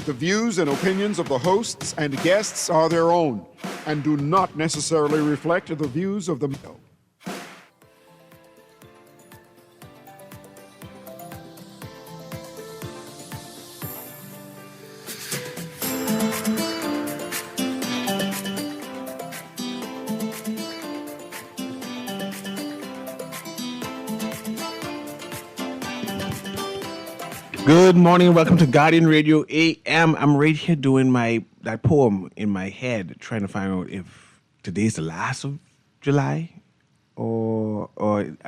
The views and opinions of the hosts and guests are their own and do not necessarily reflect the views of the show. Good morning and welcome to Guardian Radio AM. I'm right here doing that poem in my head, trying to find out if today's the last of July or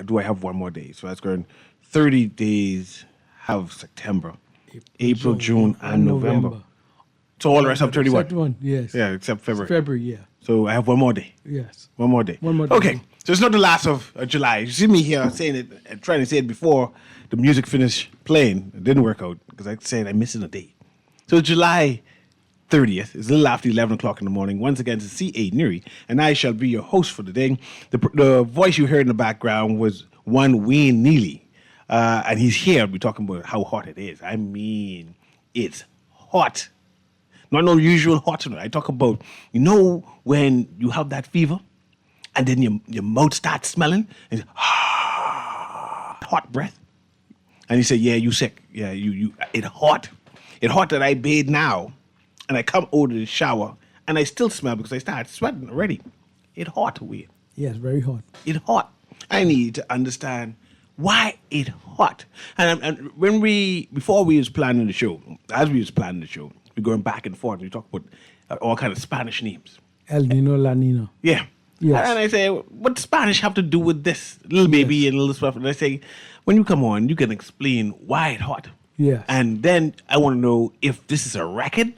do I have one more day? So that's going 30 days of September, April, June, and November. So all the rest of 31. Except one, yes. Yeah, except February. February, yeah. So I have one more day. Yes. One more day. One more day. Okay. So it's not the last of July. You see me here saying it, trying to say it before the music finished playing. It didn't work out because I said I'm missing a day. So July 30th is a little after 11 o'clock in the morning. Once again, it's CA Newry, and I shall be your host for the day. The voice you heard in the background was one Wayne Neely, and he's here. We're talking about how hot it is. I mean, it's hot. Not no usual hot. I talk about, when you have that fever, and then your mouth starts smelling, and hot breath. And he said, yeah, you sick. Yeah, it hot. It hot that I bathe now, and I come out of the shower, and I still smell because I started sweating already. It hot, weird. Yes, very hot. It hot. I need to understand why it hot. And before we was planning the show, we're going back and forth. We talk about all kind of Spanish names. El Nino, La Nina. Yeah. Yes. And I say, what Spanish have to do with this little baby and little stuff? And I say, when you come on, you can explain why it's hot. Yes. And then I want to know if this is a record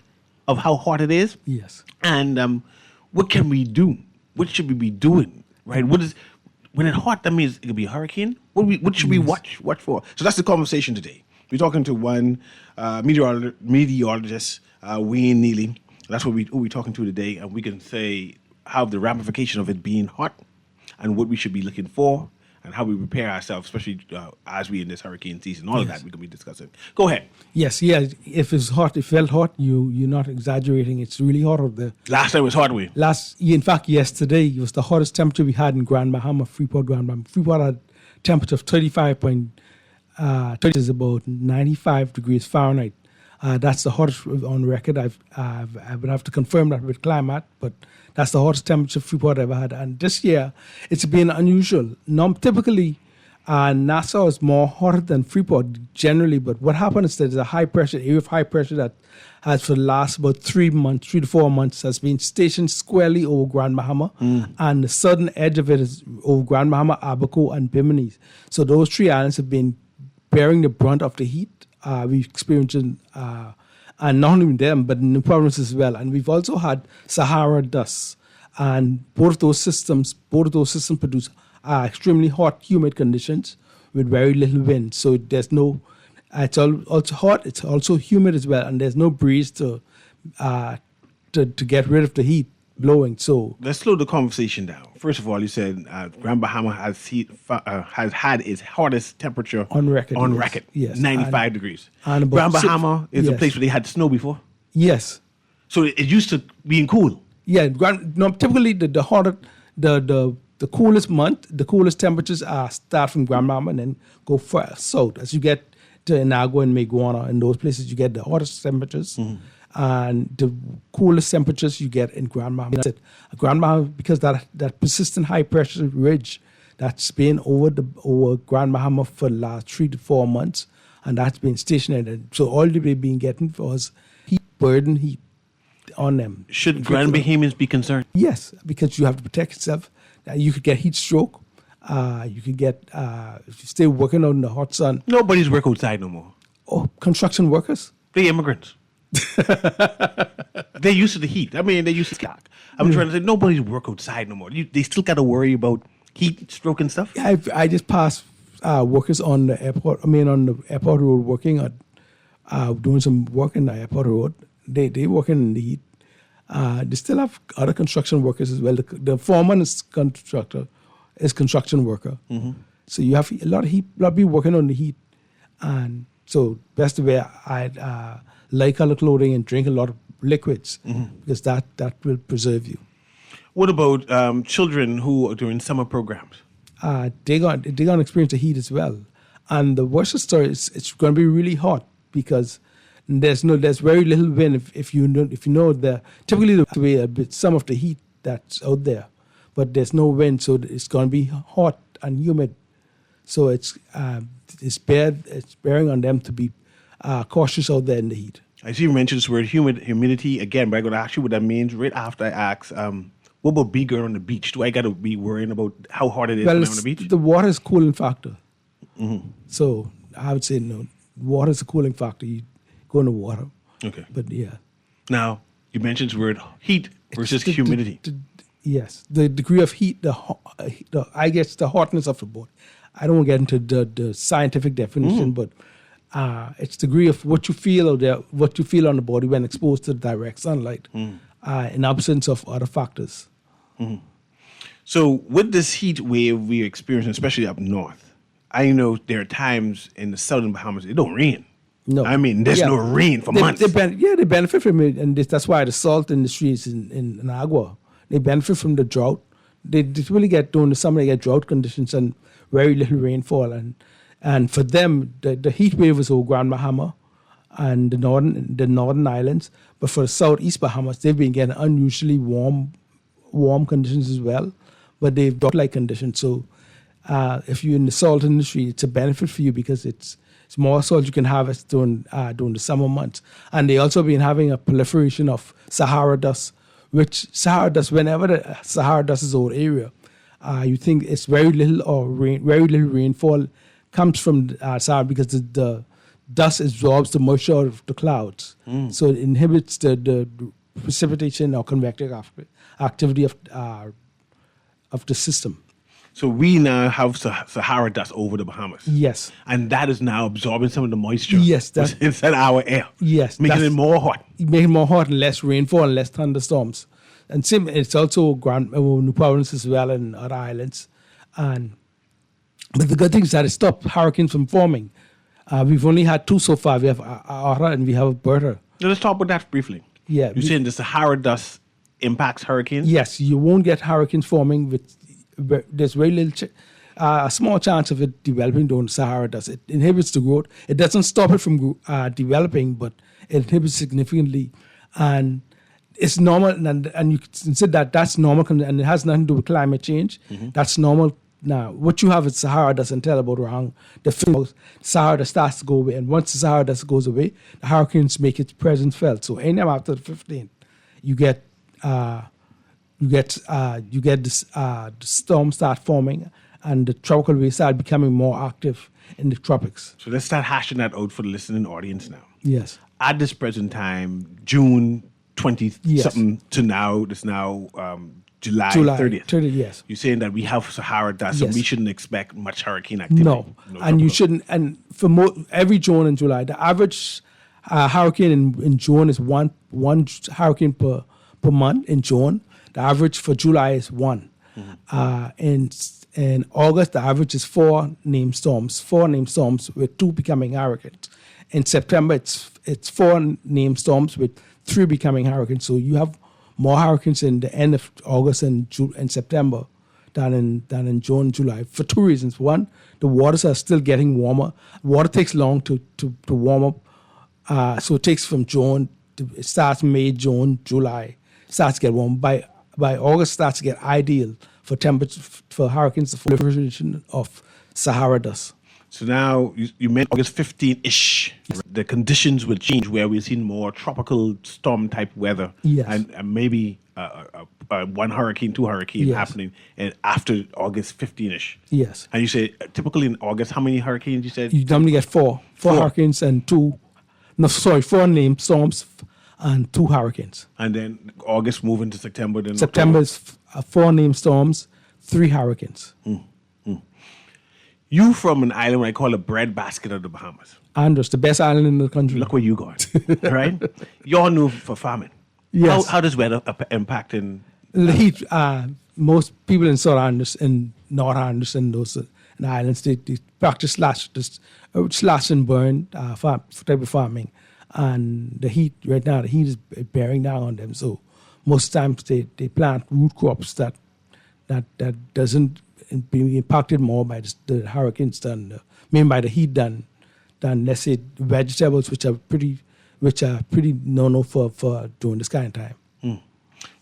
of how hot it is. Yes. And what can we do? What should we be doing? Right? When it's hot, that means it could be a hurricane. What should we watch for? So that's the conversation today. We're talking to one meteorologist, Wayne Neely. That's who we're talking to today, and we can say how the ramification of it being hot and what we should be looking for and how we prepare ourselves, especially as we in this hurricane season. All of that we can be discussing. Go ahead. Yes, yeah. If it's hot, it felt hot. You're not exaggerating. It's really hot out there. Last time it was hot, in fact, yesterday it was the hottest temperature we had in Grand Bahama, Freeport, Grand Bahama. Freeport had a temperature of 30 is about 95 degrees Fahrenheit. That's the hottest on record. I would have to confirm that with climate, but that's the hottest temperature Freeport ever had. And this year, it's been unusual. Typically, Nassau is more hotter than Freeport generally, but what happened is there's a area of high pressure that has for the last about 3 to 4 months, has been stationed squarely over Grand Bahama, and the southern edge of it is over Grand Bahama, Abaco, and Bimini. So those three islands have been bearing the brunt of the heat we've experienced, and not only them, but in the province as well. And we've also had Sahara dust, and both of those systems produce extremely hot, humid conditions with very little wind. So there's no. It's also hot. It's also humid as well, and there's no breeze to get rid of the heat blowing. So let's slow the conversation down. First of all, you said Grand Bahama has had its hottest temperature on record. Yes, 95 degrees. And Grand Bahama is a place where they had snow before. Yes. So it used to being cool. Yeah. Typically the coolest temperatures start from Grand Bahama and then go south. As you get to Inagua and Maguana, in those places you get the hottest temperatures. Mm-hmm. And the coolest temperatures you get in Grand Bahama. Grand Bahama, because that persistent high pressure ridge that's been over Grand Bahama for the last 3 to 4 months, and that's been stationary. So all they've been getting was heat on them. Should Grand Bahamians be concerned? Yes, because you have to protect yourself. You could get heat stroke. You could get if you stay working out in the hot sun. Nobody's work outside no more. Oh, construction workers. They immigrants. They're used to the heat. I mean, they're used to stock. I'm trying to say nobody's work outside no more. They still got to worry about heat stroke and stuff. Yeah, I just passed workers on the airport. On the airport road working doing some work in the airport road. They working in the heat. They still have other construction workers as well. The foreman is construction worker. Mm-hmm. So you have a lot of people working on the heat, and so that's the way light color clothing and drink a lot of liquids because that will preserve you. What about children who are doing summer programs? They're gonna experience the heat as well. And the worst story is it's going to be really hot because there's very little wind. If you know the typically the way a bit some of the heat that's out there, but there's no wind, so it's going to be hot and humid. So it's bearing on them to be cautious out there in the heat. I see you mentioned this word humidity again, but I'm going to ask you what that means right after I ask. What about being on the beach? Do I got to be worrying about how hot it is when I'm on the beach? The water is cooling factor. So I would say no. Water is a cooling factor. You go in the water. Okay. But yeah. Now, you mentioned the word heat versus humidity. Yes. The degree of heat, I guess the hotness of the body. I don't get into the scientific definition, but it's the degree of what you feel out there, what you feel on the body when exposed to direct sunlight in absence of other factors. So with this heat wave we're experiencing, especially up north, I know there are times in the southern Bahamas it don't rain. No, I mean there's no rain for months. They benefit from it, and that's why the salt industry is in Agua. They benefit from the drought. They really get during the summer. They get drought conditions and very little rainfall, and for them the heat wave is over Grand Bahama and the northern islands. But for the southeast Bahamas, they've been getting unusually warm conditions as well, but they've drought-like conditions. So if you're in the salt industry, it's a benefit for you because it's more salt you can harvest during the summer months. And they also been having a proliferation of Sahara dust, which Sahara dust, whenever the Sahara dust is over the area, you think it's very little rainfall comes from Sahara because the dust absorbs the moisture of the clouds. So it inhibits the precipitation or convective activity of the system. So we now have Sahara dust over the Bahamas. Yes. And that is now absorbing some of the moisture inside our air. Yes. Making it more hot. Making it more hot and less rainfall and less thunderstorms. And it's also New Providence as well and other islands. But the good thing is that it stopped hurricanes from forming. We've only had two so far. We have Ara and we have Bertha. Now let's talk about that briefly. Yeah. You're saying the Sahara dust impacts hurricanes? Yes, you won't get hurricanes forming there's very little, a small chance of it developing during the Sahara dust. It inhibits the growth. It doesn't stop it from developing, but it inhibits significantly. And it's normal, and you consider that's normal, and it has nothing to do with climate change. That's normal. Now, what you have is Sahara dust until about around the Sahara dust starts to go away. And once the Sahara dust goes away, the hurricanes make its presence felt. So anytime after the 15th, you get the storms start forming and the tropical waves start becoming more active in the tropics. So let's start hashing that out for the listening audience now. Yes. At this present time, June 20th something to now, it's now July 30th. Yes. You're saying that we have Sahara dust, Yes. so we shouldn't expect much hurricane activity. No and you shouldn't. And for every June and July, the average hurricane in June is one hurricane per month in June. The average for July is one. In August, the average is four named storms with two becoming hurricanes. In September, it's four named storms with three becoming hurricanes. So you have more hurricanes in the end of August and September than in June and July for two reasons. One, the waters are still getting warmer. Water takes long to warm up. So it takes from June, it starts May, June, July, starts to get warm. By August, starts to get ideal for temperature for hurricanes, the proliferation of Sahara dust. So now you meant August 15-ish. The conditions will change where we're seeing more tropical storm type weather. Yes. And maybe one hurricane, two hurricanes happening after August 15-ish. Yes. And you say typically in August, how many hurricanes you said? You normally get four hurricanes and four named storms and two hurricanes. And then August move into September. Then September is four named storms, three hurricanes. You from an island I call a breadbasket of the Bahamas. Andros, the best island in the country. Look where you going, right? You're known for farming. Yes. How does weather impact in the heat? Most people in South Andros and North Andros and those in the islands, they practice slash and burn type of farming. and the heat right now, the heat is bearing down on them. So most times they plant root crops that doesn't be impacted more by the hurricanes by the heat than let's say vegetables, which are pretty no for during this kind of time.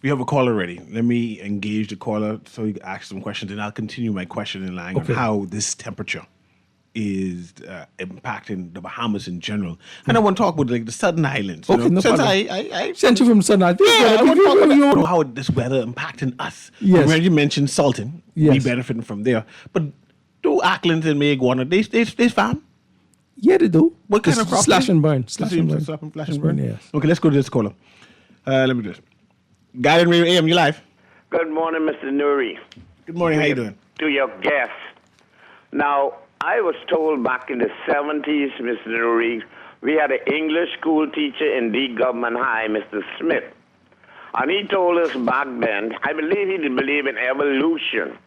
We have a caller ready. Let me engage the caller so he can ask some questions, and I'll continue my question in line on how this temperature is impacting the Bahamas in general. And I want to talk about like the Southern Islands. Okay, no Since problem. I Sent you from Southern Islands. I want to talk about how this weather impacting us. Yes. When you mentioned salting, we Yes. benefiting from there. But do Auckland and Mayagwana, they farm? Yeah, they do. What kind It's of crop? slash and burn? Slash and burn. Yes. Okay, let's go to this caller. Let me do this. Guy in Radio AM, you live? Good morning, Mr. Newry. Good morning. How you doing? To your guest. Now, I was told back in the 70s, Mr. Newry, we had an English school teacher in D Government High, Mr. Smith. And he told us back then, I believe he didn't believe in evolution,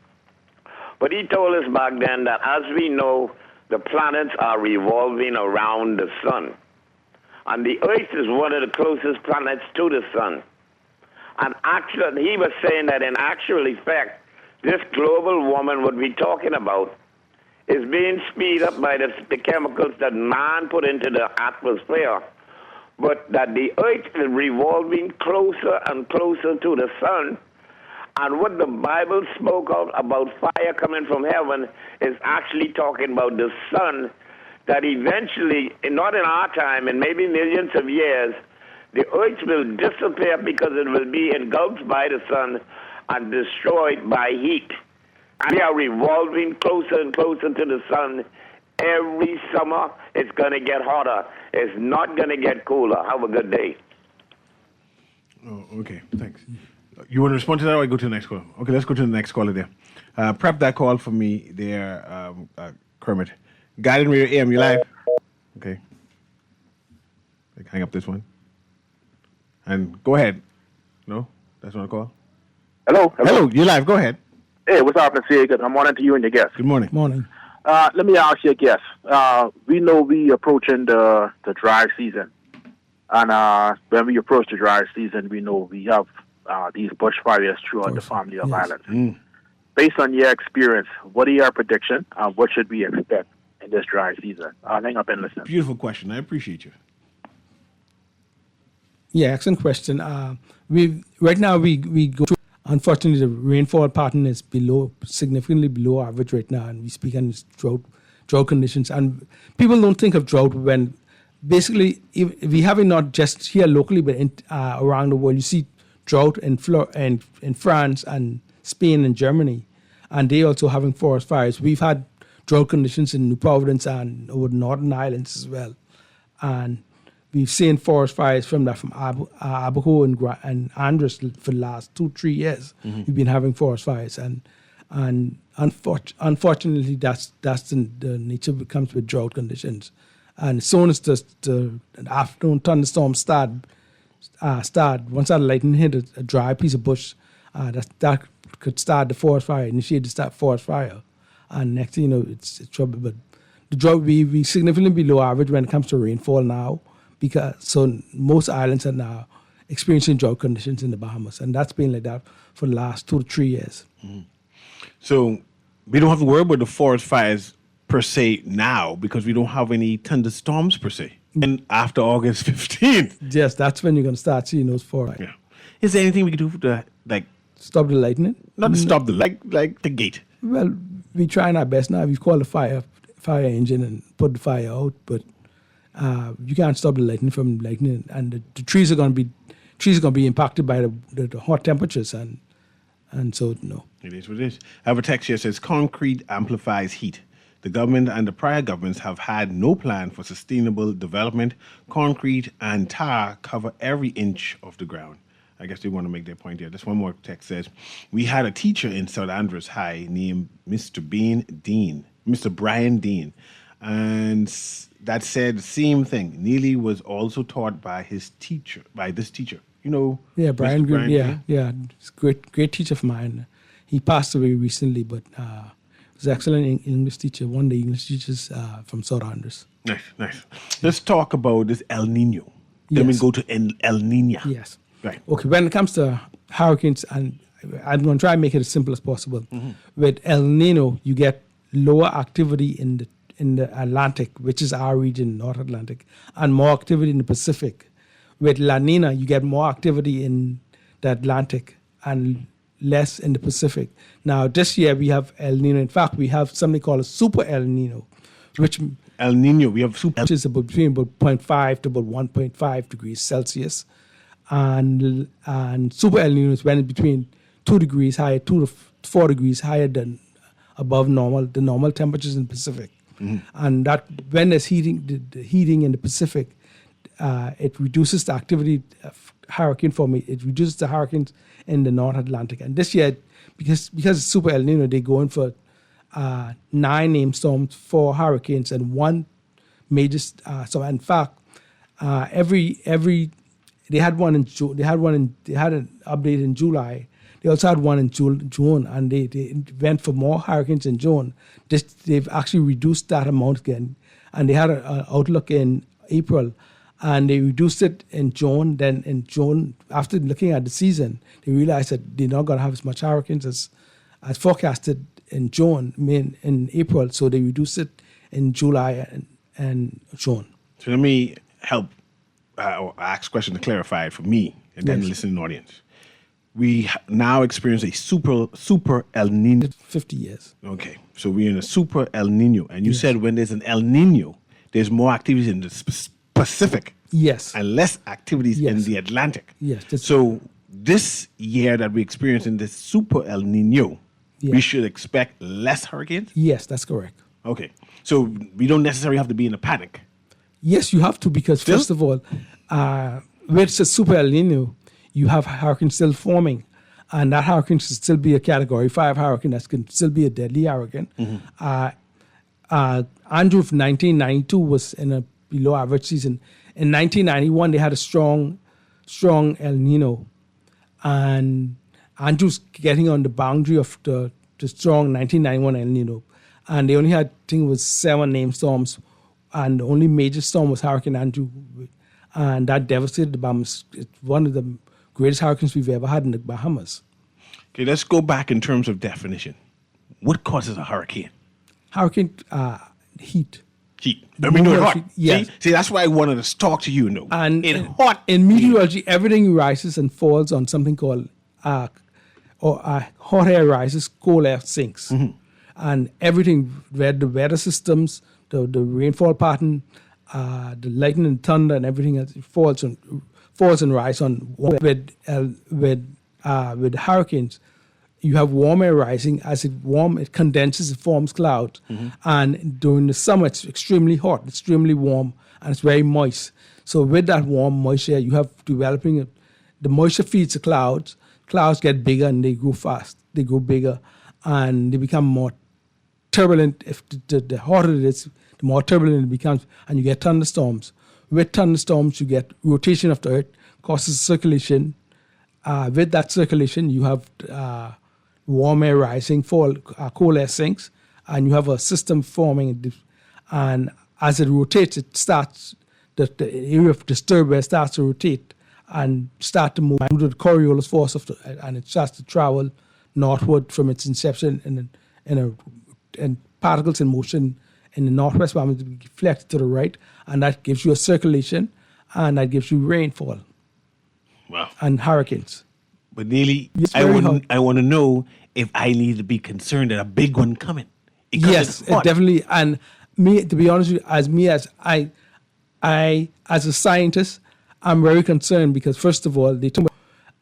but he told us back then that as we know, the planets are revolving around the sun. And the Earth is one of the closest planets to the sun. And actually, he was saying that in actual effect, this global warming what we're talking about is being speeded up by the chemicals that man put into the atmosphere, but that the Earth is revolving closer and closer to the sun. And what the Bible spoke of about fire coming from heaven is actually talking about the sun, that eventually, not in our time, and maybe millions of years, the Earth will disappear because it will be engulfed by the sun and destroyed by heat. And we are revolving closer and closer to the sun. Every summer, it's going to get hotter. It's not going to get cooler. Have a good day. Oh, okay. Thanks. You want to respond to that, or I go to the next caller? Okay, let's go to the next caller there. Prep that call for me there, Kermit. Guided Radio AM, you live? Okay. Hang up this one. And go ahead. No? That's not a call? Hello. You live. Go ahead. Hey, what's up, Mr. Good morning to you and your guest. Good morning. Morning. Let me ask you a guess. We know we approaching the dry season. And when we approach the dry season, we know we have these bushfires throughout the family of islands. Based on your experience, what are your predictions and what should we expect in this dry season? Hang up and listen. Beautiful question. I appreciate you. Yeah, excellent question. Right now we go through, unfortunately, the rainfall pattern is significantly below average right now, and we speak on drought conditions. And people don't think of drought when basically we have it not just here locally, but around the world. You see drought in France and Spain and Germany, and they also having forest fires. We've had drought conditions in New Providence and over the Northern Islands as well, and we've seen forest fires from Abaco and Andros for the last 2-3 years. We've been having forest fires, and unfortunately, that's the nature that comes with drought conditions. And as soon as the afternoon thunderstorms start, once that lightning hit a dry piece of bush, that could start the forest fire, initiate the forest fire, and next thing you know, it's trouble. But the drought we significantly below average when it comes to rainfall now, because most islands are now experiencing drought conditions in the Bahamas, and that's been like that for the last 2 to 3 years. So we don't have to worry about the forest fires per se now because we don't have any thunderstorms per se. And after August 15th. Yes, that's when you're going to start seeing those forest. Yeah. Is there anything we can do to stop the lightning? Not to stop the like the gate. Well, we're trying our best now. We've called the fire engine and put the fire out, but you can't stop the lightning from lightning, and the trees are going to be impacted by the hot temperatures, and so no. It is what it is. I have a text here that says concrete amplifies heat. The government and the prior governments have had no plan for sustainable development. Concrete and tar cover every inch of the ground. I guess they want to make their point here. This one more text says, we had a teacher in St. Andrews High named Mr. Brian Dean, and that said the same thing. Neely was also taught by this teacher. You know? Yeah, Brian Green. Dean? Yeah, it's great teacher of mine. He passed away recently, but was an excellent English teacher, one of the English teachers from South Andres. Nice, nice. Let's talk about this El Nino. Then we Yes. go to El Nina. Yes. Right. Okay, when it comes to hurricanes, and I'm going to try and make it as simple as possible. With El Nino, you get lower activity in the Atlantic, which is our region, North Atlantic, and more activity in the Pacific. With La Nina, you get more activity in the Atlantic and less in the Pacific. Now, this year we have El Nino. In fact, we have something called a super El Nino, which El Nino, we have super. is about between about 0.5 to about 1.5 degrees Celsius, and super El Nino is when it's between 2 degrees higher, 2 to 4 degrees higher than above the normal temperatures in the Pacific, and that when there's the heating in the Pacific, it reduces the activity of hurricane formation. It reduces the hurricanes in the North Atlantic, and this year because it's super El Nino, they go in for 9 named storms, 4 hurricanes, and 1 major. So in fact, every they had one in June. They had an update in July. They also had one in June, and they went for more hurricanes in June. They've actually reduced that amount again, and they had an outlook in April, and they reduced it in June. Then in June, after looking at the season, they realized that they're not going to have as much hurricanes as forecasted in June, in April. So they reduced it in July and June. So let me help or ask a question to clarify it for me and then the Yes. listening audience. We now experience a super El Nino. 50 years. Okay, so we're in a super El Nino, and you said when there's an El Nino, there's more activities in the Pacific Yes. and less activities in Yes. the Atlantic. Yes, that's- So this year that we experience in this super El Nino, we Yeah. should expect less hurricanes. Yes, that's correct. Okay, so we don't necessarily have to be in a panic. Yes, you have to, because Still? first of all, with the super El Nino, you have hurricanes still forming, and that hurricane should still be a Category 5 hurricane. That can still be a deadly hurricane. Andrew from 1992 was in a below average season. In 1991, they had a strong El Nino, and Andrew's getting on the boundary of the strong 1991 El Nino, and they only had, I think it was 7 named storms, and the only major storm was Hurricane Andrew, and that devastated the Bahamas. It's one of the greatest hurricanes we've ever had in the Bahamas. Okay, let's go back in terms of definition. What causes a hurricane? Hurricane heat. Heat. I mean, no, it's hot. Yes. See, that's why I wanted to talk to you. And it's hot. in meteorology, everything rises and falls on something called hot air rises, cold air sinks, and everything, where the weather systems, the rainfall pattern, the lightning and thunder, and everything else, it falls and rises on. With hurricanes, you have warm air rising. As it condenses, it forms clouds. And during the summer, it's extremely hot, extremely warm, and it's very moist. So with that warm moisture, you have developing the moisture feeds the clouds. Clouds get bigger and they grow fast. They grow bigger and they become more turbulent. If the hotter it is, the more turbulent it becomes, and you get thunderstorms. With thunderstorms, you get rotation of the earth, causes circulation. With that circulation, you have warm air rising, cold air sinks, and you have a system forming. And as it rotates, it starts, the area of disturbed air starts to rotate and start to move due to the Coriolis force and it starts to travel northward from its inception, and particles in motion in the northwest will be deflected to the right, and that gives you a circulation, and that gives you rainfall. Wow. And hurricanes. But Neely, It's I very want to know if I need to be concerned that a big one coming. Because Yes, it's hot. it definitely. And me, to be honest with you, as as a scientist, I'm very concerned because first of all, they talk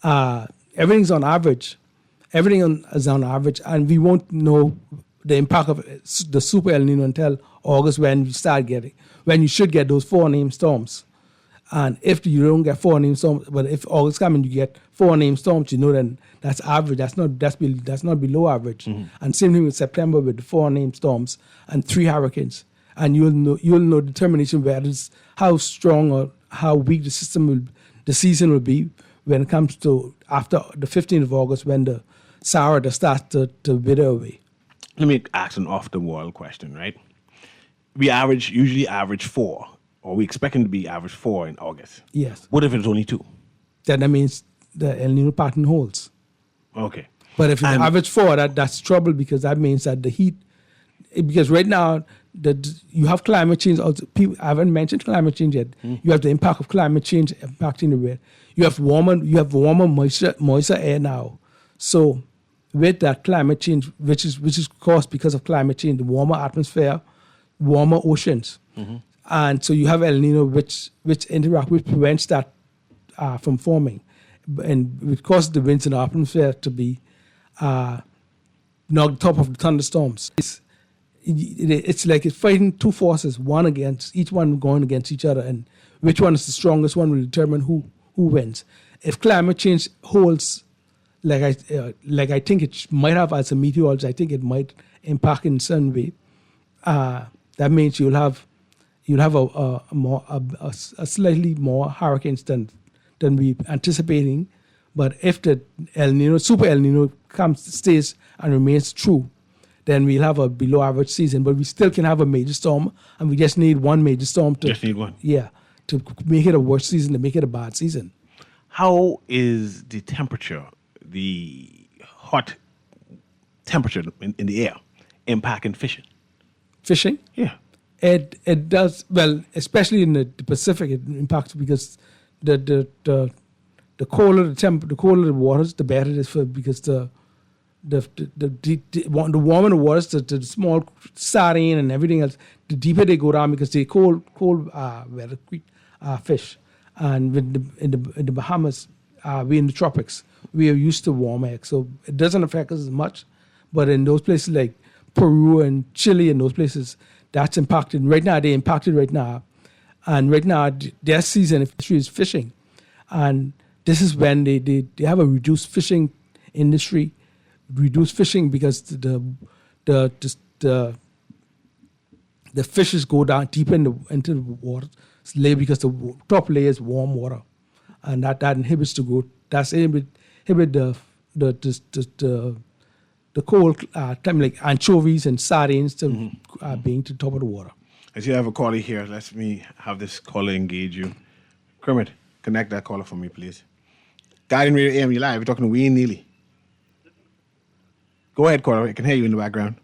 about, everything's on average. Everything is on average, and we won't know the impact of the super El Nino until August, when you should get those 4 named storms. And if you don't get 4 named storms, but if August comes and you get 4 named storms, then that's average. That's not below average. And same thing with September with the 4 named storms and 3 hurricanes. And you'll know determination whether it's how strong or how weak the season will be when it comes to after the 15th of August, when the Sahara starts to wither away. let me ask an off the wall question, right? We usually average 4, or we expecting to be average 4 in August. Yes. What if it's only 2? Then that means the El Nino pattern holds. Okay. But if you And- average 4, that's trouble, because that means that the heat, because right now you have climate change. Also, people I haven't mentioned climate change yet. You have the impact of climate change impacting the weather. You have warmer moisture air now. So with that climate change, which is caused because of climate change, the warmer atmosphere, warmer oceans, and so you have El Nino, which prevents that from forming, and it causes the winds in the atmosphere to be knocked top of the thunderstorms. It's like it's fighting two forces, each one going against each other, and which one is the strongest one will determine who wins. If climate change holds, like I think it might have as a meteorologist, I think it might impact in some way. That means you'll have a slightly more hurricanes than we anticipating. But if the Super El Nino stays and remains true, then we'll have a below average season. But we still can have a major storm, and we just need one major storm to Just need one. Yeah, to make it a worse season, to make it a bad season. How is the temperature, the hot temperature in the air, impacting fishing? Fishing? Yeah. It does, well, especially in the Pacific, it impacts because the colder the colder the waters, the better it is because the warmer the waters, the small sardine and everything else, the deeper they go down because they cold weather fish. And in the Bahamas, we're in the tropics. We are used to warm air, so it doesn't affect us as much. But in those places like Peru and Chile and those places, that's impacted. Right now, they're impacted right now. And right now, their season is fishing. And this is when they have a reduced fishing industry, reduced fishing because the fishes go down deep into the water because the top layer is warm water. And that inhibits the growth. That's inhibit the cold time, like anchovies and sardines to being to the top of the water. I see I have a caller here. Let me have this caller engage you. Kermit, connect that caller for me, please. Guardian Radio AM, you live. We're talking to Wayne Neely. Go ahead, caller. I can hear you in the background.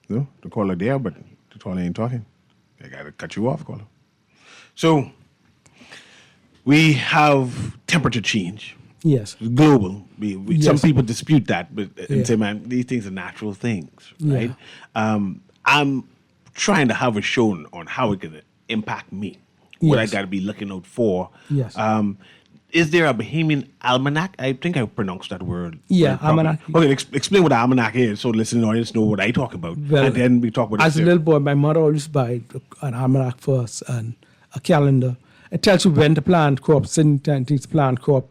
No, the caller there, but the caller ain't talking. I got to cut you off, caller. So, we have temperature change. Yes. It's global. Yes. Some people dispute that, but Yeah. say, man, these things are natural things, right? Yeah. I'm trying to have a show on how it can impact me, what I Yes. got to be looking out for. Yes. Is there a Bahamian almanac? I think I pronounced that word. Yeah, properly. almanac. Okay, explain what the almanac is so the listening audience know what I talk about. Well, and then we talk about as a it. little boy, my mother always buy an almanac for us and a calendar. It tells you when to plant crops, certain things to plant crop,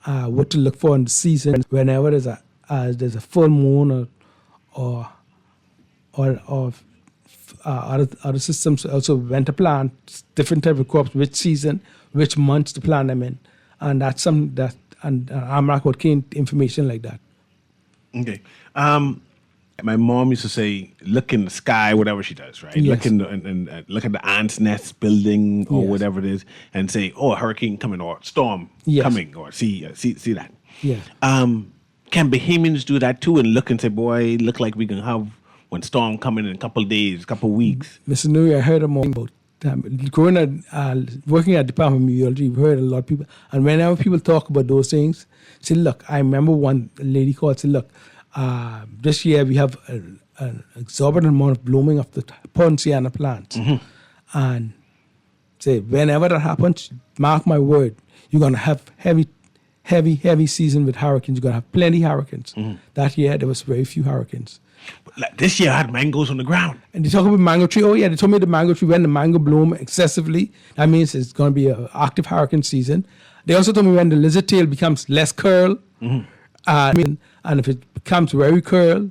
what to look for in the season. Whenever there's a full moon or other systems, also when to plant different type of crops, which season, which months to plant them in, and that's something that and almanac would contain information like that. Okay. My mom used to say, look in the sky, whatever she does, right? Yes. Look in the, look at the ant's nest building or Yes. whatever it is, and say, oh, a hurricane coming or storm Yes. coming, or see that. Yes. Can Bahamians do that too and look and say, boy, look like we can have one storm coming in a couple of days, couple of weeks? Mr. Newry, I heard about growing at working at Department of Meteorology. We heard a lot of people, and whenever people talk about those things, say, look, I remember one lady called, said, look, this year we have an exorbitant amount of blooming of the poinciana plants, and say whenever that happens, mark my word, you're gonna have heavy season with hurricanes. You're gonna have plenty hurricanes. That year there was very few hurricanes. Like this year I had mangoes on the ground. And they talk about mango tree. Oh yeah, they told me the mango tree, when the mango bloom excessively, that means it's going to be an active hurricane season. They also told me when the lizard tail becomes less curl, and if it becomes very curl,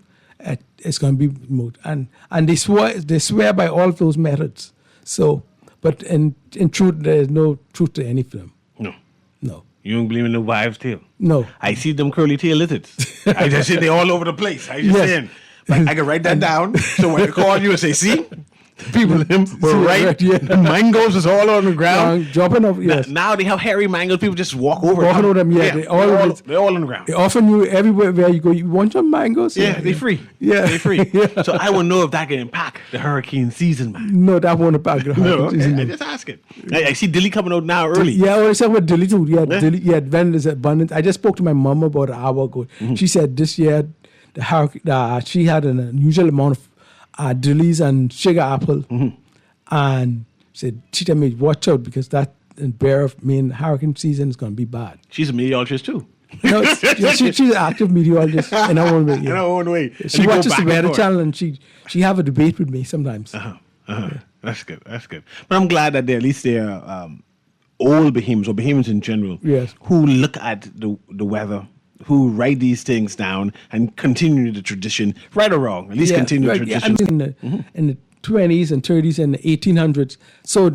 it's going to be removed. And they swear by all of those methods. So, but in truth, there is no truth to any of them. No. No. You don't believe in no wives' tail? No. I see them curly tail lizards. I just say they all over the place. I just Yes. saying. But I can write that down. So when I call you and say, see, the people in him were right. Yeah. The mangoes is all on the ground. Dropping off, yes. Now they have hairy mangoes. People just walk over. Walking over them, yeah. They're all on the ground. They offer you everywhere where you go, you want some mangoes? Yeah, they free. Yeah. They free. Yeah. So I want to know if that can impact the hurricane season, man. No, that won't impact the No, hurricane season. I just ask it. I see Dilly coming out now early. Yeah, well, I said with Dilly too. Yeah, Dilly, yeah, when there's abundance. I just spoke to my mom about an hour ago. She said this year the hurricane, she had an unusual amount of dillies and sugar apple, and said she told me watch out because that hurricane season is going to be bad. She's a meteorologist too. No, she's an active meteorologist in her own way. Yeah. In her own way. She watches the Weather Channel and she have a debate with me sometimes. That's good. That's good. But I'm glad that at least they're old Bahamians or Bahamians in general Yes. who look at the weather, who write these things down and continue the tradition, right or wrong, at least continue the Yeah, tradition. I mean, in the 20s and 30s and the 1800s. So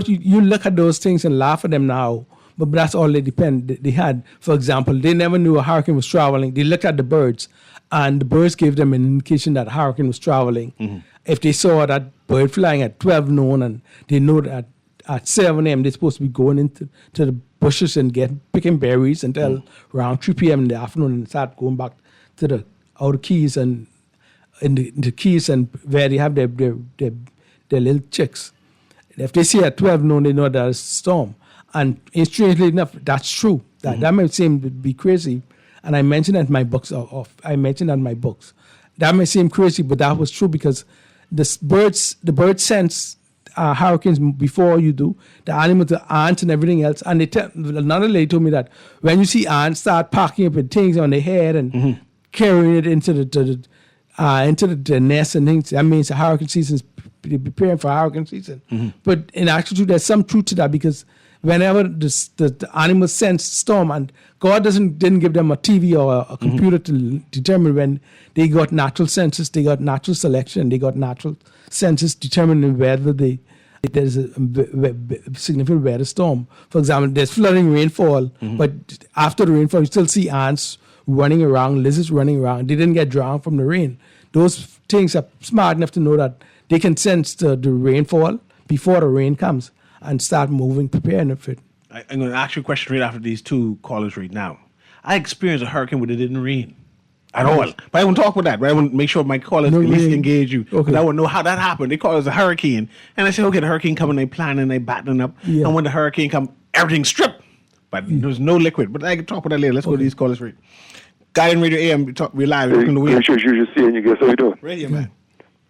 you look at those things and laugh at them now, but that's all they had. For example, they never knew a hurricane was traveling. They looked at the birds, and the birds gave them an indication that a hurricane was traveling. If they saw that bird flying at 12 noon and they know that at 7 a.m. they're supposed to be going into the bushes and picking berries until around 3 p.m. in the afternoon and start going back to the outer keys and in the keys and where they have their little chicks. If they see at 12 noon, they know there's a storm. And strangely enough, that's true. That might seem to be crazy. And I mentioned that in my books. That may seem crazy, but that was true because the birds sense hurricanes before you do. The animals, the ants and everything else. And another lady told me that when you see ants start packing up with things on their head and carrying it into the nest and things, that means the hurricane season is preparing for hurricane season. But in actual truth, there's some truth to that because whenever the animals sense storm, and God didn't give them a TV or a computer to determine when they got natural senses, they got natural selection, they got natural senses determining whether there's a significant weather storm. For example, there's flooding rainfall, but after the rainfall, you still see ants running around, lizards running around. They didn't get drowned from the rain. Those things are smart enough to know that they can sense the rainfall before the rain comes and start moving, preparing for it. I'm going to ask you a question right after these two callers right now. I experienced a hurricane where it didn't rain at all. But I won't talk about that. But I want to make sure my callers at least engage you. Okay. I want to know how that happened. They call it a hurricane. And I said, okay, the hurricane coming, they planning, they battening up. Yeah. And when the hurricane come, everything stripped. But there was no liquid. But I can talk about that later. Let's go to these callers right. Guardian Radio AM, we're live. Hey, I'm sure you should see and you guess how you doing. Radio, man.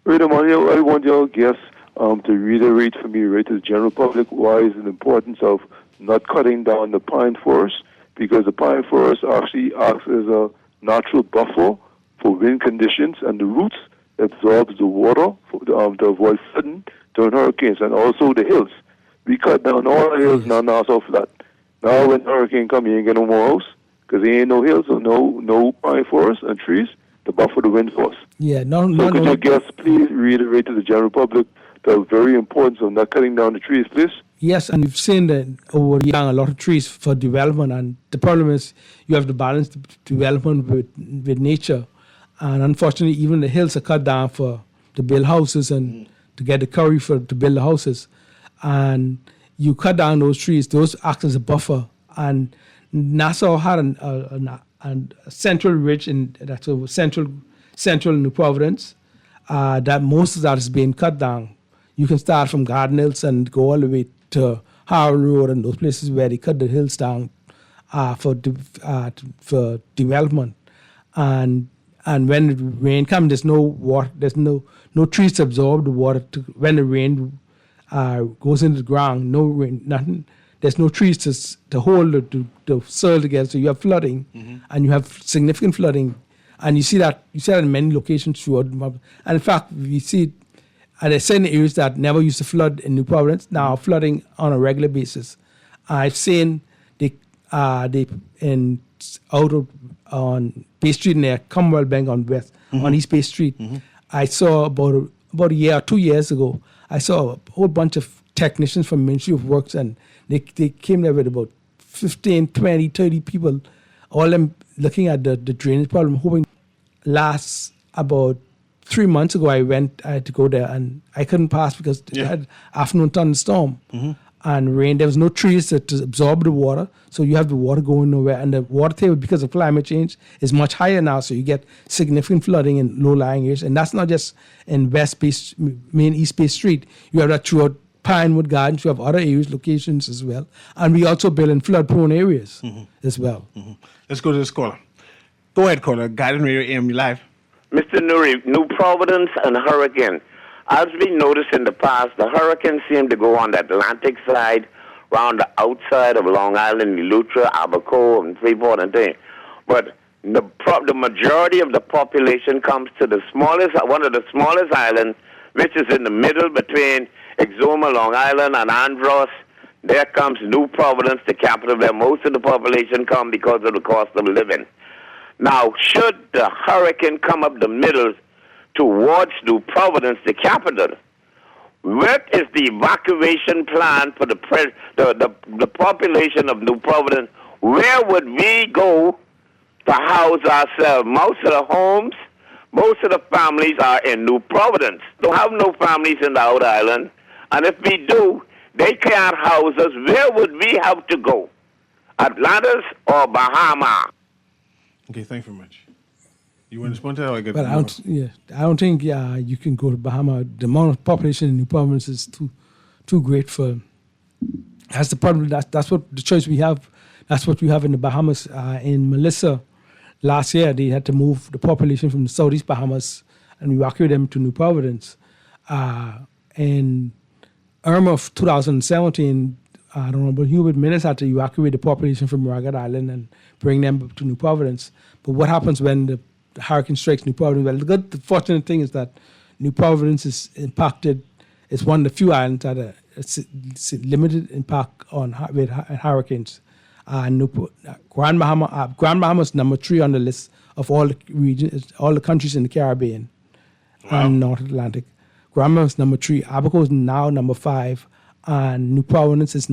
Radio, man, I want your guests to reiterate for me, right, to the general public, why is the importance of not cutting down the pine forest, because the pine forest actually acts as a natural buffer for wind conditions, and the roots absorbs the water to avoid flooding during hurricanes, and also the hills. We cut down all the hills now so flat. Now when hurricane come, you ain't get no more house, because there ain't no hills or no pine forest and trees to buffer the wind force. Yeah, So could your guests please reiterate to the general public the very importance of not cutting down the trees, please? Yes, and we've seen that over the years, a lot of trees for development, and the problem is you have to balance the development with nature, and unfortunately, even the hills are cut down to build houses and to get the curry to build the houses, and you cut down those trees; those act as a buffer. And Nassau had a central ridge that's a central New Providence that most of that is being cut down. You can start from Garden Hills and go all the way to Howard Road and those places where they cut the hills down for development. And when the rain comes, there's no water, there's no trees to absorb the water. When the rain goes into the ground, no rain, nothing. There's no trees to hold the soil together. So you have flooding, and you have significant flooding, and you see that in many locations throughout. And in fact, we see it. And there's certain areas that never used to flood in New Providence now flooding on a regular basis. I've seen on Bay Street near Commonwealth Bank on East Bay Street. I saw about a year or 2 years ago, I saw a whole bunch of technicians from Ministry of Works, and they came there with about 15, 20, 30 people, all them looking at the drainage problem, hoping. Last about 3 months ago, I had to go there, and I couldn't pass because they had afternoon thunderstorm and rain. There was no trees to absorb the water, so you have the water going nowhere. And the water table, because of climate change, is much higher now, so you get significant flooding in low-lying areas. And that's not just in main East Bay Street. You have that throughout Pinewood Gardens. You have other areas, locations as well. And we also build in flood-prone areas as well. Let's go to this caller. Go ahead, caller. Guiding Radio AM, you live. Mr. Newry, New Providence and hurricane. As we noticed in the past, the hurricanes seem to go on the Atlantic side, around the outside of Long Island, Eleuthera, Abaco, and Freeport and things. But the majority of the population comes to one of the smallest islands, which is in the middle between Exuma, Long Island, and Andros. There comes New Providence, the capital, where most of the population come because of the cost of living. Now, should the hurricane come up the middle towards New Providence, the capital, what is the evacuation plan for the population of New Providence? Where would we go to house ourselves? Most of the homes, most of the families are in New Providence. Don't have no families in the outer island. And if we do, they can't house us. Where would we have to go? Atlantis or Bahama? Okay, thanks very much. You want to respond to that? Or I get But I don't think you can go to Bahama. The amount of population in New Providence is too great for. That's the problem. That's what the choice we have. That's what we have in the Bahamas. In Melissa, last year they had to move the population from the Southeast Bahamas and evacuate them to New Providence. In Irma of 2017, I don't know, but Hubert Minutes had to evacuate the population from Ragged Island and bring them to New Providence. But what happens when the hurricane strikes New Providence? Well, the fortunate thing is that New Providence is impacted. It's one of the few islands that it's limited impact with hurricanes. Grand Bahama is number 3 on the list of all the regions, all the countries in the Caribbean and North Atlantic. Grand Bahama is number 3. Abaco is now number 5. And New Providence is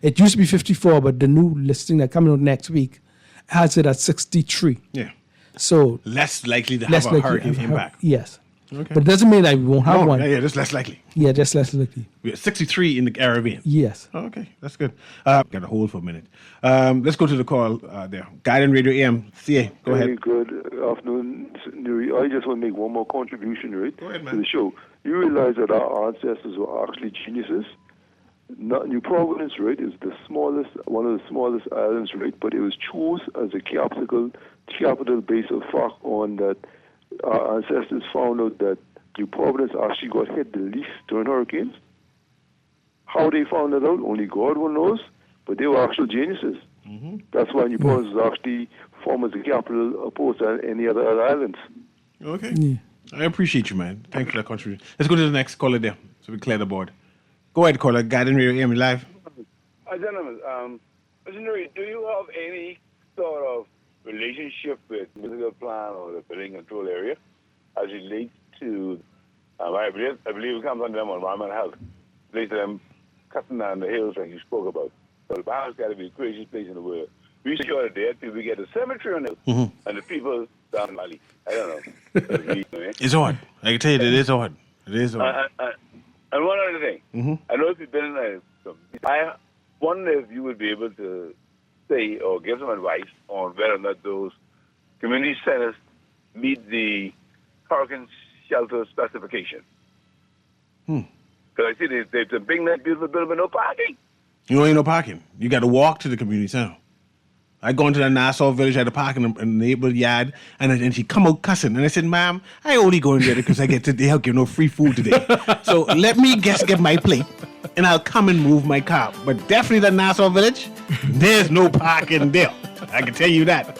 it used to be 54, but the new listing that coming out next week has it at 63. Yeah. So less likely to have a hurricane impact. Yes. Okay. But it doesn't mean that we won't have one. Yeah, just less likely. Yeah, just less likely. We have 63 in the Caribbean. Yes. Oh, okay, that's good. Got to hold for a minute. Let's go to the call there. Guiding Radio AM, CA, go ahead. Good afternoon, Newry. I just want to make one more contribution, right, go ahead, man, to the show. You realize that our ancestors were actually geniuses. New Providence, right, is one of the smallest islands, right, but it was chosen as a capital based of fact on that our ancestors found out that New Providence actually got hit the least during hurricanes. How they found that out, only God will knows, but they were actual geniuses. Mm-hmm. That's why New Providence was actually formed as a capital opposed to any other islands. Okay. Yeah. I appreciate you, man. Thanks for that contribution. Let's go to the next caller there so we clear the board. Go ahead, caller. Guiding Radio AM live. Hi, gentlemen. Mr. Newry, do you have any sort of relationship with the municipal plan or the building control area as it relates to, I believe it comes under them on environmental health, relates to them cutting down the hills like you spoke about. So the Bahamas got to be the craziest place in the world. We sure that there people get a cemetery on it, and the people down in Mali. I don't know. It's hard. I can tell you that it is hard. It is hard. And one other thing, I know if you've been in I wonder if you would be able to say or give some advice on whether or not those community centers meet the hurricane shelter specification. Because I see they're a big, nice, beautiful building with no parking. You ain't no parking. You got to walk to the community center. I go into the Nassau village, I had to park in the neighbor's yard, and she come out cussing. And I said, ma'am, I only go in there because they help give no free food today. So let me get my plate, and I'll come and move my car. But definitely the Nassau village, there's no parking there. I can tell you that.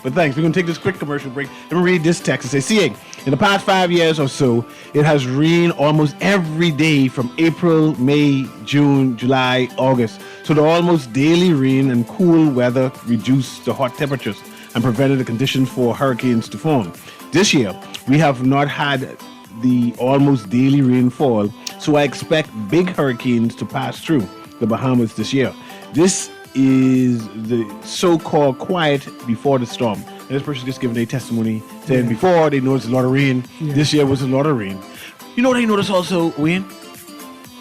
But thanks. We're going to take this quick commercial break. Let me read this text. It says, CA, in the past 5 years or so, it has rained almost every day from April, May, June, July, August. So the almost daily rain and cool weather reduced the hot temperatures and prevented the conditions for hurricanes to form. This year, we have not had the almost daily rainfall, so I expect big hurricanes to pass through the Bahamas this year. This is the so-called quiet before the storm. And this person just giving their testimony saying before they noticed a lot of rain. Yeah. This year was a lot of rain. You know what I noticed also, Wayne?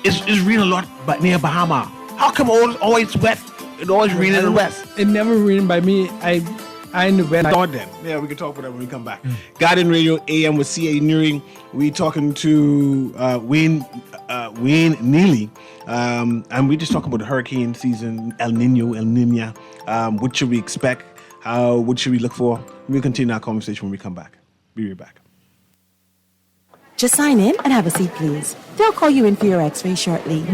It's raining a lot but near Bahama. How come always wet? It always rains in the west. It never rained by me. I in the west. Thought then. Yeah, we can talk about that when we come back. Garden Radio AM with CA Newry. We talking to Wayne Neely. And we just talking about the hurricane season, El Nino. What should we expect? What should we look for? We'll continue our conversation when we come back. Be right back. Just sign in and have a seat, please. They'll call you in for your x-ray shortly.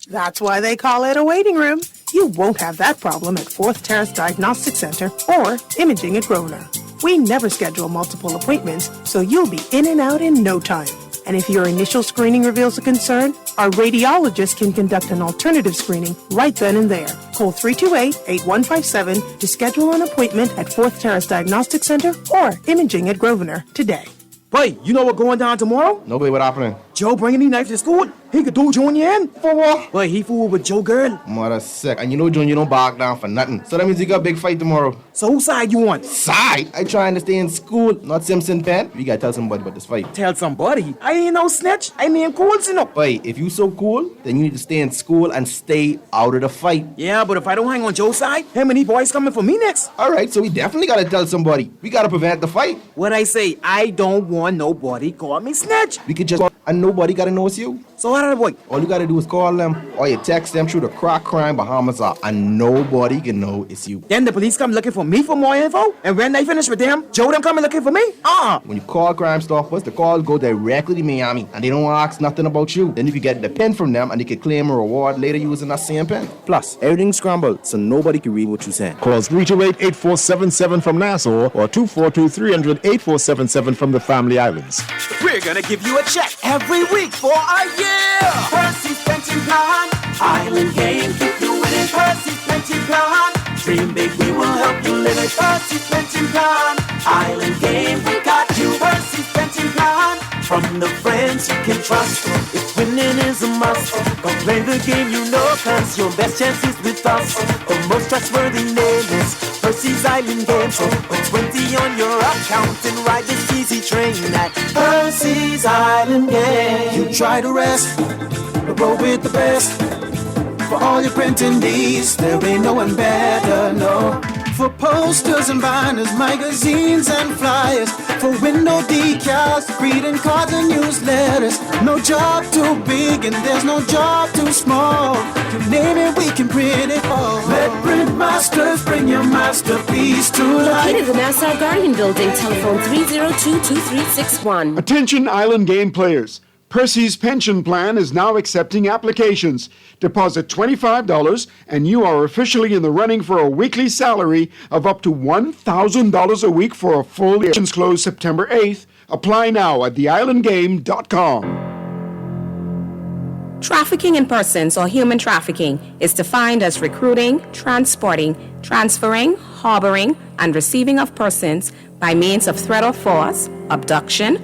That's why they call it a waiting room. You won't have that problem at Fourth Terrace Diagnostic Center or Imaging at Grosvenor. We never schedule multiple appointments, so you'll be in and out in no time. And if your initial screening reveals a concern, our radiologist can conduct an alternative screening right then and there. Call 328-8157 to schedule an appointment at Fourth Terrace Diagnostic Center or Imaging at Grosvenor today. Boy, you know what going down tomorrow? No, boy, what happening? Joe bringing these knives to school. He could do Junior in. For what? Boy, he fooled with Joe girl. Mother sick. And you know Junior don't bark down for nothing. So that means you got a big fight tomorrow. So whose side you on? Side? I trying to stay in school, not Simpson Pen. We gotta tell somebody about this fight. Tell somebody? I ain't no snitch. I mean cool, you know. Boy, if you so cool, then you need to stay in school and stay out of the fight. Yeah, but if I don't hang on Joe's side, him and these boys coming for me next. Alright, so we definitely gotta tell somebody. We gotta prevent the fight. What I say, I don't want nobody call me snitch. We could just and nobody gotta know it's you. So what are the boy? All you gotta do is call them or you text them through the Crack Crime Bahamas app and nobody can know it's you. Then the police come looking for me for more info, and when they finish with them, Joe them coming looking for me? When you call Crime Stoppers, the calls go directly to Miami and they don't ask nothing about you. Then you can get the pen from them and they can claim a reward later using that same pen. Plus, everything's scrambled so nobody can read what you're saying. Call 328-8477 from Nassau or 242-300-8477 from the Family Islands. We're gonna give you a check every week for a year. Percy's Pension Plan, Island Game, keep you winning. Percy's Pension Plan, dream big, we will help you live it. Percy's Pension Plan, Island Game, we got you. Percy's Pension Plan, from the friends you can trust. If winning is a must, go play the game you know, cause your best chance is with us. The most trustworthy name is Percy's Island Game. So put 20 on your account and ride this easy train at Percy's Island Game. You try to rest, but roll with the best. For all your printing needs, there ain't no one better, no. For posters and binders, magazines and flyers. For window decals, greeting cards and newsletters. No job too big and there's no job too small. You name it, we can print it all. Let Print Masters bring your masterpiece to life. Located in the Nassau Guardian Building, telephone 302-2361. Attention Island Game players. Percy's pension plan is now accepting applications. Deposit $25 and you are officially in the running for a weekly salary of up to $1,000 a week for a full year. Close September 8th. Apply now at theislandgame.com. Trafficking in persons or human trafficking is defined as recruiting, transporting, transferring, harboring, and receiving of persons by means of threat or force, abduction,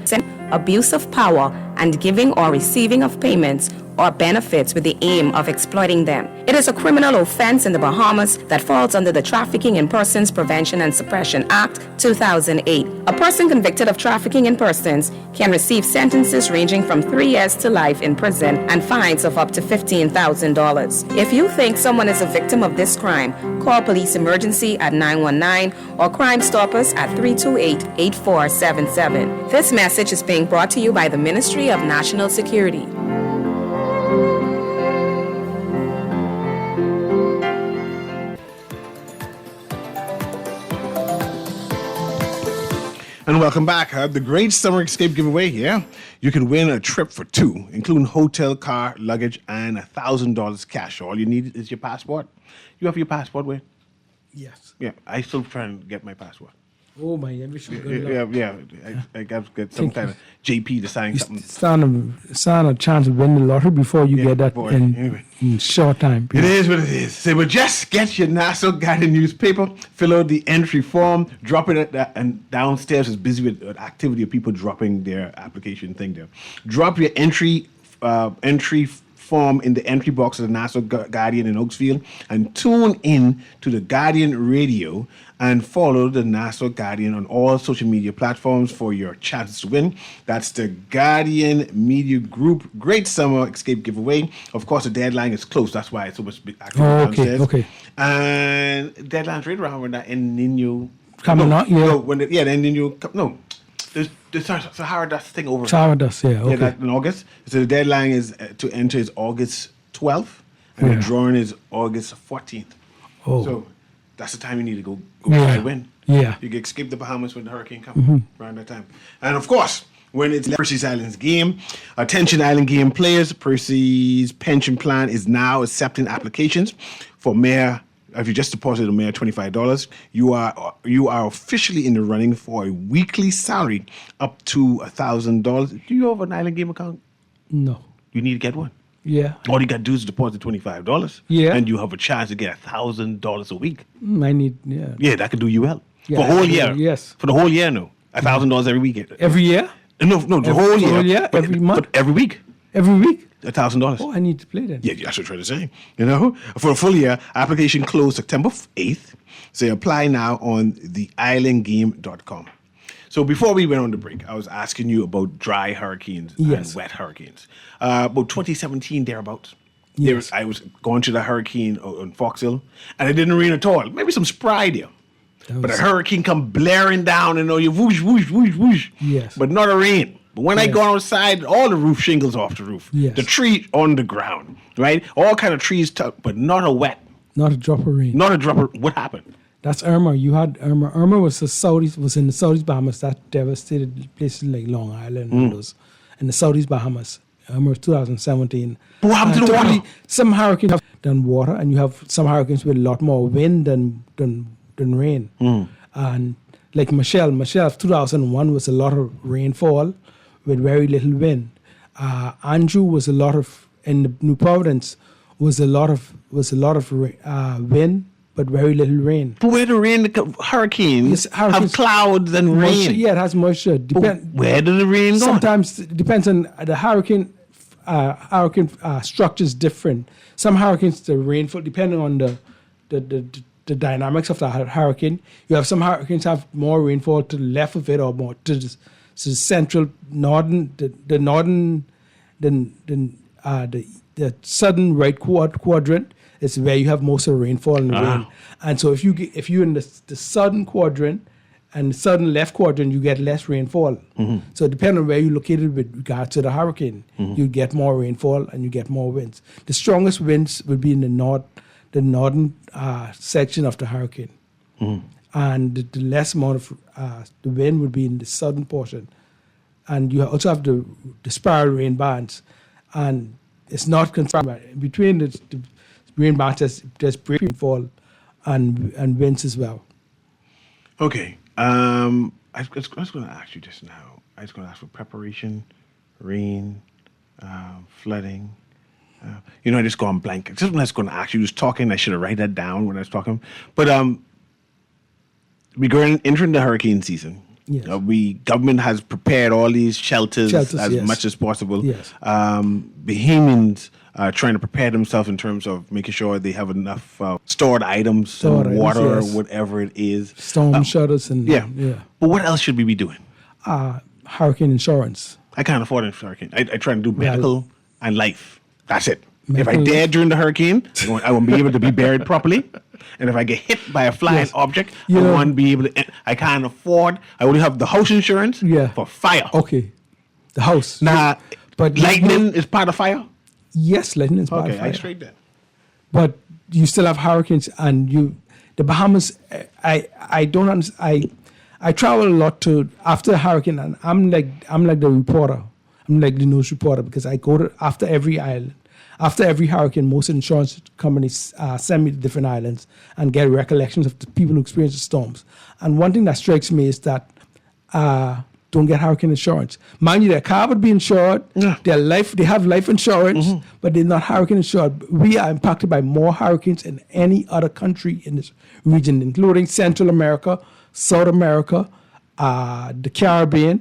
abuse of power, and giving or receiving of payments or benefits with the aim of exploiting them. It is a criminal offense in the Bahamas that falls under the Trafficking in Persons Prevention and Suppression Act 2008. A person convicted of trafficking in persons can receive sentences ranging from 3 years to life in prison and fines of up to $15,000. If you think someone is a victim of this crime, call police emergency at 919 or Crime Stoppers at 328-8477. This message is being brought to you by the Ministry of National Security. And welcome back. The Great Summer Escape giveaway here. You can win a trip for two, including hotel, car, luggage, and $1,000 cash. All you need is your passport. You have your passport, Wayne? Yes. Yeah, I still trying to get my passport. Oh my, I wish you good luck. Yeah. I got to get some kind of JP to sign something. Stand a chance of winning the lottery before you get that in short time. It is what it is. So, but just get your Nassau Guardian newspaper, fill out the entry form, drop it and downstairs is busy with activity of people dropping their application thing there. Drop your entry form in the entry box of the Nassau Guardian in Oakesfield and tune in to the Guardian Radio and follow the Nassau Guardian on all social media platforms for your chances to win. That's the Guardian Media Group Great Summer Escape Giveaway. Of course, the deadline is close. That's why it's so much active downstairs. Okay. And deadline's right around when that El Nino coming out. Yeah. No, when the El Nino. No, the Sahara dust thing over. Sahara dust. Yeah. Okay. Yeah, that in August. So the deadline is to enter is August 12th, and the drawing is August 14th. Oh. So that's the time you need to go try to win. Yeah. You can escape the Bahamas when the hurricane comes around that time. And of course, when it's Percy's Islands game, attention island game players, Percy's pension plan is now accepting applications for mayor. If you just deposited a mayor $25, you are officially in the running for a weekly salary up to $1,000. Do you have an island game account? No. You need to get one. Yeah. All you got to do is deposit $25. Yeah. And you have a chance to get $1,000 a week. I need, yeah. Yeah, that could do you well. Yeah, for a whole year. Yes. For the whole year, no. $1,000 every week. Every year? No, the whole year. Whole year? Every month? But every week. Every week? $1,000. Oh, I need to play then. Yeah, that's what I'm trying to say. You know, for a full year, application closed September 8th. So apply now on theislandgame.com. So before we went on the break, I was asking you about dry hurricanes and wet hurricanes. About 2017, thereabouts. Yes. I was going to the hurricane on Fox Hill, and it didn't rain at all. Maybe some spray there. But a hurricane come blaring down and you whoosh, whoosh, whoosh, whoosh. Yes. But not a rain. But when I go outside, all the roof shingles off the roof. Yes. The tree on the ground, right? All kind of trees, but not a wet. Not a drop of rain. Not a drop of, what happened? That's Irma. You had Irma. Irma was in the Southeast Bahamas that devastated places like Long Island and those in the Southeast Bahamas. Irma was 2017. What happened to the water? Some hurricanes have than water, and you have some hurricanes with a lot more wind than rain. And like Michelle 2001 was a lot of rainfall with very little wind. Andrew was a lot of, in the New Providence was a lot of wind but very little rain. But where the rain, hurricanes have clouds and moisture, rain. yeah, it has moisture. Where did the rain go? Sometimes it depends on the hurricane. Hurricane structure is different. Some hurricanes, the rainfall, depending on the dynamics of the hurricane, you have some hurricanes have more rainfall to the left of it or more to the central northern, the southern right quadrant is where you have most of the rainfall and the rain. And so if you're in the southern quadrant and the southern left quadrant, you get less rainfall. So depending on where you're located with regard to the hurricane, you get more rainfall and you get more winds. The strongest winds would be in the northern section of the hurricane. And the less amount of the wind would be in the southern portion. And you also have the spiral rain bands. And it's not confirmed. Between the rain bands, there's brief rainfall and winds as well. Okay. I was going to ask you just now. I was going to ask for preparation, rain, flooding. I just go on blank. Just when I was going to ask you, was talking. I should have write that down when I was talking. But we're entering the hurricane season. Yes. Government has prepared all these shelters as much as possible. Yes. Bahamians are trying to prepare themselves in terms of making sure they have enough stored items, water, whatever it is. Storm shutters and yeah. But what else should we be doing? Hurricane insurance. I can't afford a hurricane. I try to do medical and life. That's it. If I dare during the hurricane, I won't be able to be buried properly. And if I get hit by a flying object, I won't be able to. I can't afford. I only have the house insurance for fire. Okay. The house. Now, but lightning is part of fire? Yes, lightning is part of fire. Okay, I straight that. But you still have hurricanes and the Bahamas, I don't understand. I travel a lot to after a hurricane, and I'm like the reporter. I'm like the news reporter because I go to after every island. After every hurricane, most insurance companies send me to different islands and get recollections of the people who experience the storms. And one thing that strikes me is that don't get hurricane insurance. Mind you, their car would be insured. Yeah. They have life insurance, but they're not hurricane insured. We are impacted by more hurricanes than any other country in this region, including Central America, South America, the Caribbean.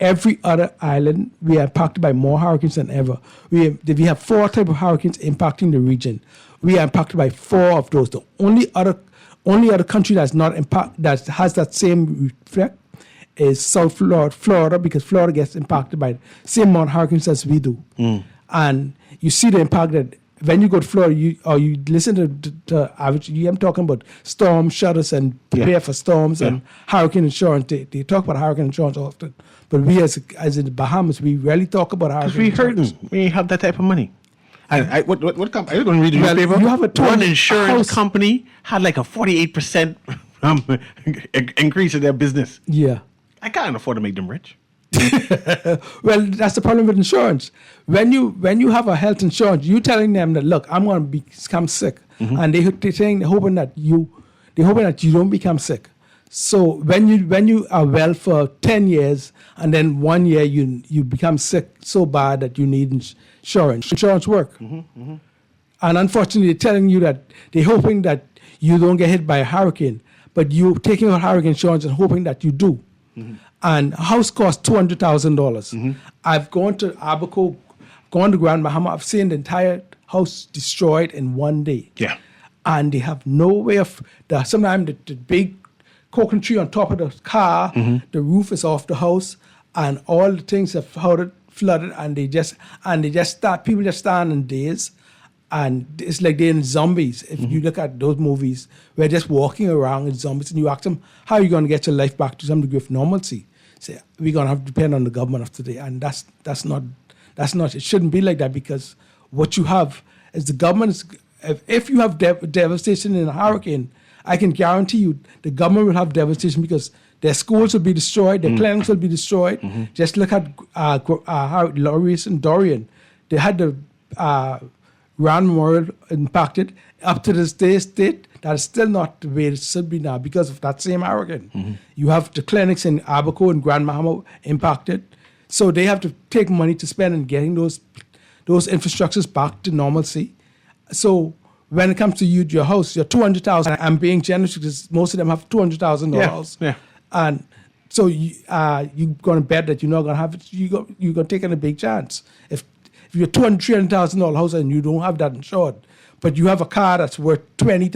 every other island, we are impacted by more hurricanes than ever. We have 4 types of hurricanes impacting the region. We are impacted by 4 of those. The only other country that's not that has that same effect is South Florida, because Florida gets impacted by the same amount of hurricanes as we do. And you see the impact that when you go to Florida, you listen to average. I'm talking about storm shutters and prepare for storms and hurricane insurance. They talk about hurricane insurance often, but we as in the Bahamas, we rarely talk about hurricane insurance. We have that type of money. What company? I was going to read the newspaper. You have one insurance company had like a 48% increase in their business. Yeah. I can't afford to make them rich. Well, that's the problem with insurance. When you have a health insurance, you telling them that, look, I'm going to become sick, and they're hoping that you don't become sick. So when you are well for 10 years and then 1 year you become sick so bad that you need insurance. Insurance work, and unfortunately they're telling you that they're hoping that you don't get hit by a hurricane, but you're taking out hurricane insurance and hoping that you do. And a house costs $200,000. I've gone to Abaco, gone to Grand Bahama. I've seen the entire house destroyed in one day. Yeah. And they have no way of, sometimes the big coconut tree on top of the car, the roof is off the house, and all the things have flooded, and people just stand in days. And it's like they're in zombies. If you look at those movies, we're just walking around as zombies, and you ask them, how are you going to get your life back to some degree of normalcy? Say, we're going to have to depend on the government of today. And that's not, it shouldn't be like that, because what you have is the government, if you have devastation in a hurricane, I can guarantee you the government will have devastation, because their schools will be destroyed, their clinics will be destroyed. Just look at how Loris and Dorian, they had the Rand Memorial impacted. Up to this day, state that is still not the way it should be now because of that same hurricane. You have the clinics in Abaco and Grand Bahama impacted, so they have to take money to spend in getting those infrastructures back to normalcy. So when it comes to your house, your $200,000. I'm being generous because most of them have $200,000. Yeah. And so you're going to bet that you're not going to have it. You're going to take in a big chance. If you're $200,000 house and you don't have that insured, but you have a car that's worth $20,000,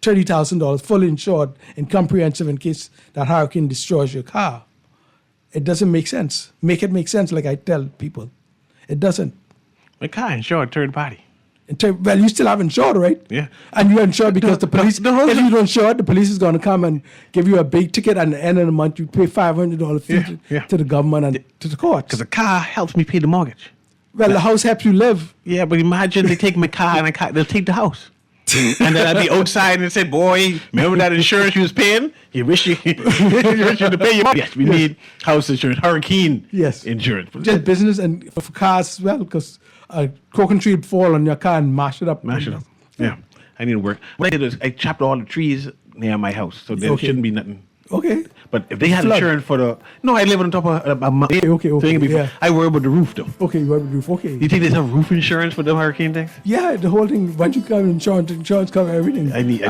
$30,000, fully insured and comprehensive in case that hurricane destroys your car, it doesn't make sense. Make it make sense, like I tell people. It doesn't. My car insured third party. Well, you still have insured, right? Yeah. And you're insured because the police, if you don't insure it, the police is going to come and give you a big ticket, and at the end of the month, you pay $500 fee to the government and to the courts. Because the car helps me pay the mortgage. Well, the house helps you live. Yeah, but imagine they take my car and they'll take the house. And then I'd be outside and say, boy, remember that insurance you was paying? You wish you to pay your money. Yes, we need house insurance, hurricane insurance. Just business and for cars as well, because a coconut tree would fall on your car and mash it up. Yeah, I need to work. What I did is I chopped all the trees near my house, so there shouldn't be nothing. Okay. But if they had insurance for the... No, I live on top of a mountain. Okay. Yeah. I worry about the roof, though. Okay, you worry about the roof. Okay. You think there's some roof insurance for them hurricane things? Yeah, the whole thing. Once you cover insurance cover everything. I need that.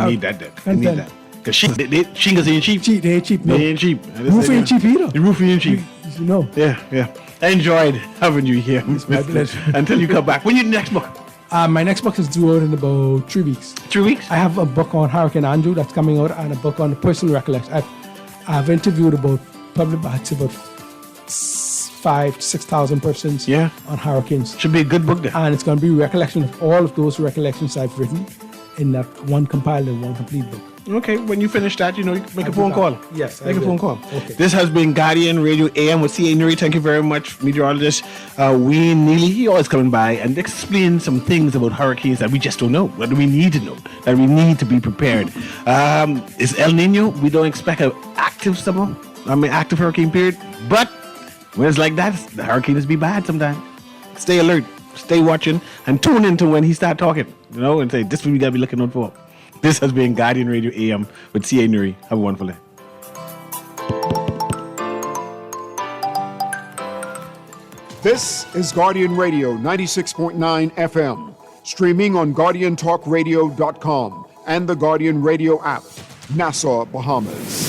I need that. Because shingles ain't cheap. They ain't cheap. No. They ain't cheap. Roof ain't cheap either. The roof ain't cheap. You know. Yeah. I enjoyed having you here. It's my pleasure. Until you come back. When your next book? My next book is due out in about 3 weeks. 3 weeks? I have a book on Hurricane Andrew that's coming out, and a book on the personal recollection. I've interviewed about 5,000 to 6,000 persons on hurricanes. Should be a good book then. And it's going to be a recollection of all of those recollections I've written in that one compiled and one complete book. Okay, when you finish that, you make a phone call. Yes, make a phone call. Okay. This has been Guardian Radio AM with C.A. Newry. Thank you very much, meteorologist Wayne Neely. He always coming by and explain some things about hurricanes that we just don't know, that we need to know, that we need to be prepared. It's El Nino. We don't expect an active summer, active hurricane period, but when it's like that, the hurricanes be bad sometimes. Stay alert, stay watching, and tune into when he start talking, and say, this is what we got to be looking out for. This has been Guardian Radio AM with C.A. Newry. Have a wonderful day. This is Guardian Radio 96.9 FM, streaming on GuardianTalkRadio.com and the Guardian Radio app, Nassau, Bahamas.